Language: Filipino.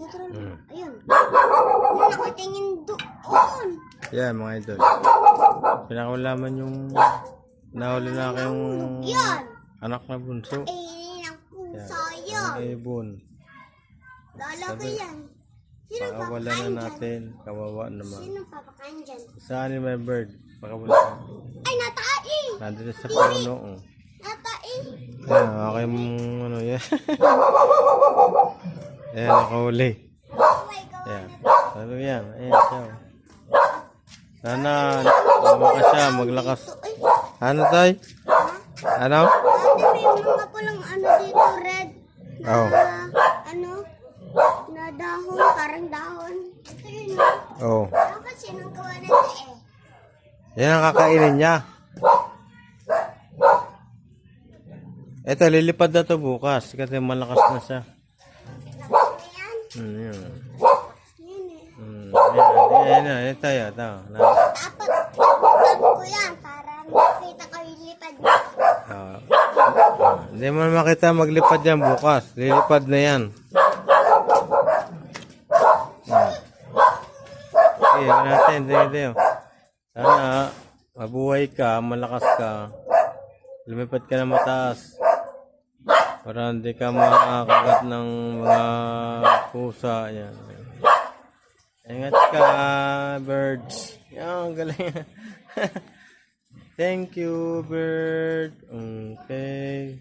Ayun. Ayun, nakatingin doon. Yan mga idol. Pinakulaman yung nahuli na aking anak na bunso. Ang pusa yan. Ang ibon. Lalaki yan. Sino Pakawala papakain na dyan? natin. Kawawa naman. Sino papakain dyan? Saan ni my bird? Pakawala. Ay, natai! Nandito sa puno. Oh. Natai! Yan, okay mong ano yan. Ayan, nakahuli. Oh my God. Ayan. Sabi ko yan. Ayan siya. Oh. Sana lumakas siya, maglakas. Ay, Ano tay? Ano? ate, may mga palang ano dito, red. Na, Oh. ano? Na dahon, parang dahon. Ito yun. Oh. Ano kasi nung gawa na ito eh? Yan ang kakainin niya. Eto, lilipad na to bukas. Kasi malakas na siya. Ayan. Yan. Yun eh. Yan. Ito, ito. Dapat, pag ko yan para makita ko yung lipad. Hindi mo makita maglipad yan bukas. Lilipad na yan. Okay, natin. Dito. Sana, mabuhay ka, malakas ka. Lumipad ka na mataas. Para hindi ka makakagat ng mga pusa. Yan. Ingat ka, birds. Yan, galing. Thank you, bird. Okay.